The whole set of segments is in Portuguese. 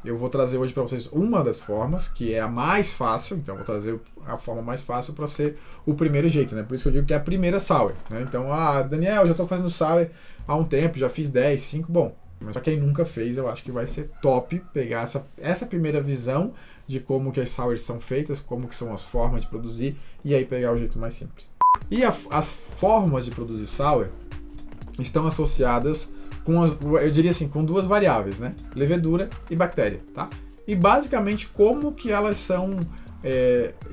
Eu vou trazer hoje para vocês uma das formas, que é a mais fácil, então eu vou trazer a forma mais fácil para ser o primeiro jeito, né? Por isso que eu digo que é a primeira sour, né? Então, Daniel, eu já estou fazendo sour há um tempo, já fiz 10, 5, bom. Mas para quem nunca fez, eu acho que vai ser top pegar essa primeira visão de como que as sours são feitas, como que são as formas de produzir, e aí pegar o jeito mais simples. E as formas de produzir sour estão associadas com, eu diria assim, com duas variáveis, né? Levedura e bactéria, tá? E basicamente como que elas são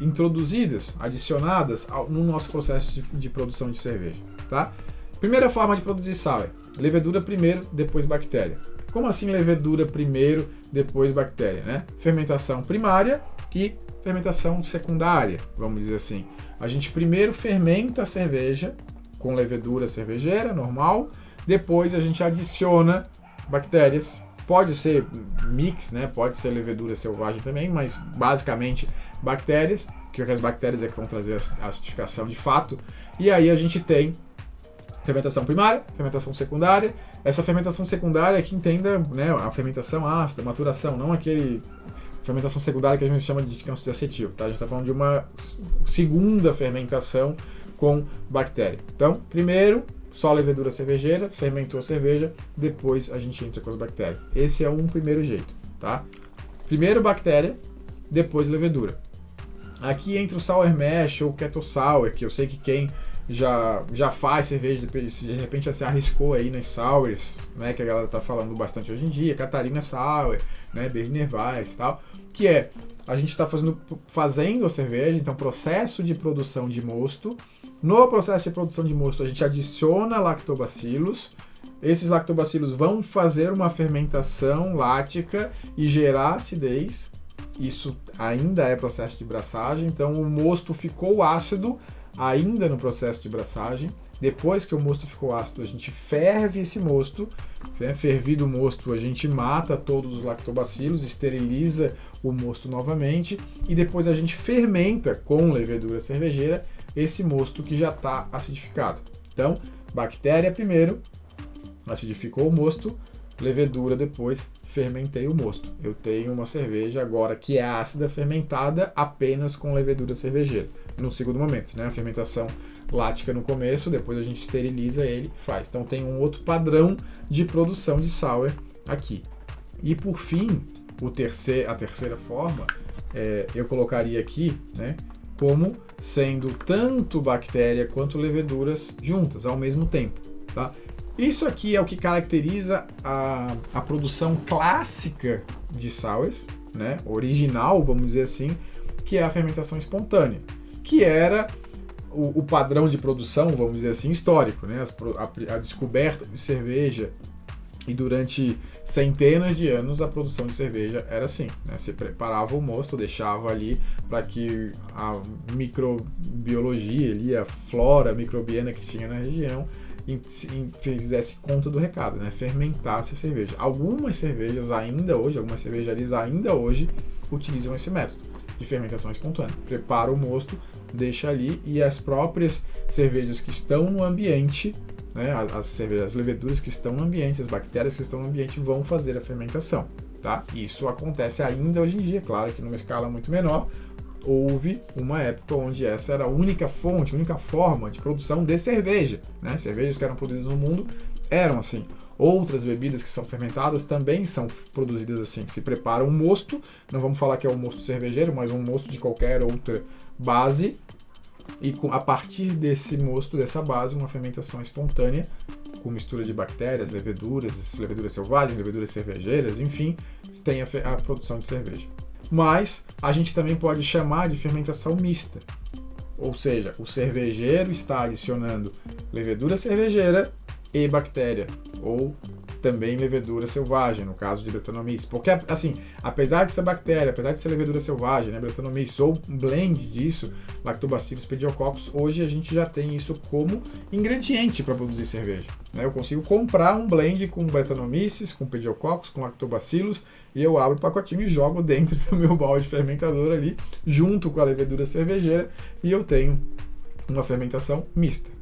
introduzidas, adicionadas no nosso processo de produção de cerveja, tá? Primeira forma de produzir sour, levedura primeiro, depois bactéria. Como assim levedura primeiro, depois bactéria, né? Fermentação primária e fermentação secundária, vamos dizer assim. A gente primeiro fermenta a cerveja com levedura cervejeira, normal, depois a gente adiciona bactérias. Pode ser mix, né? Pode ser levedura selvagem também, mas basicamente bactérias, que as bactérias é que vão trazer a acidificação de fato. E aí a gente tem fermentação primária, fermentação secundária. Essa fermentação secundária que entenda, né, a fermentação ácida, maturação, não aquele fermentação secundária que a gente chama de descanso de acetil, tá? A gente está falando de uma segunda fermentação com bactéria. Então, primeiro, só levedura cervejeira, fermentou a cerveja, depois a gente entra com as bactérias. Esse é um primeiro jeito, tá? Primeiro bactéria, depois levedura. Aqui entra o sour mash ou keto sour, que eu sei que quem já faz cerveja, de repente já se arriscou aí nas sours, né, que a galera tá falando bastante hoje em dia, Catarina Sour, né, Berliner Weiss e tal, que é, a gente está fazendo a cerveja, então processo de produção de mosto. No processo de produção de mosto a gente adiciona lactobacilos. Esses lactobacilos vão fazer uma fermentação lática e gerar acidez. Isso ainda é processo de braçagem, então o mosto ficou ácido ainda no processo de braçagem. Depois que o mosto ficou ácido, a gente ferve esse mosto. Fervido o mosto, a gente mata todos os lactobacilos, esteriliza o mosto novamente e depois a gente fermenta com levedura cervejeira esse mosto que já está acidificado. Então, bactéria primeiro, acidificou o mosto, levedura depois, fermentei o mosto. Eu tenho uma cerveja agora que é ácida, fermentada apenas com levedura cervejeira. No segundo momento, né? A fermentação lática no começo, depois a gente esteriliza ele e faz. Então tem um outro padrão de produção de sour aqui. E por fim, a terceira forma, eu colocaria aqui, né, como sendo tanto bactéria quanto leveduras juntas ao mesmo tempo, tá? Isso aqui é o que caracteriza a produção clássica de sours, né, original, vamos dizer assim, que é a fermentação espontânea, que era o padrão de produção, vamos dizer assim, histórico, né, a descoberta de cerveja. E durante centenas de anos a produção de cerveja era assim, né? Você preparava o mosto, deixava ali para que a microbiologia, ali, a flora microbiana que tinha na região fizesse conta do recado, né? Fermentasse a cerveja. Algumas cervejarias ainda hoje utilizam esse método de fermentação espontânea. Prepara o mosto, deixa ali e as próprias cervejas que estão no ambiente, né, as leveduras que estão no ambiente, as bactérias que estão no ambiente vão fazer a fermentação, tá? Isso acontece ainda hoje em dia, claro que numa escala muito menor. Houve uma época onde essa era a única fonte, a única forma de produção de cerveja, né? Cervejas que eram produzidas no mundo eram assim. Outras bebidas que são fermentadas também são produzidas assim. Se prepara um mosto, não vamos falar que é um mosto cervejeiro, mas um mosto de qualquer outra base, e a partir desse mosto, dessa base, uma fermentação espontânea com mistura de bactérias, leveduras selvagens, leveduras cervejeiras, enfim, tem a produção de cerveja. Mas a gente também pode chamar de fermentação mista, ou seja, o cervejeiro está adicionando levedura cervejeira e bactéria, ou também levedura selvagem, no caso de Brettanomyces. Porque, assim, apesar de ser bactéria, apesar de ser levedura selvagem, né, Brettanomyces, ou um blend disso, Lactobacillus pediococcus, hoje a gente já tem isso como ingrediente para produzir cerveja, né? Eu consigo comprar um blend com Brettanomyces, com pediococcus, com Lactobacillus, e eu abro o pacotinho e jogo dentro do meu balde fermentador ali, junto com a levedura cervejeira, e eu tenho uma fermentação mista.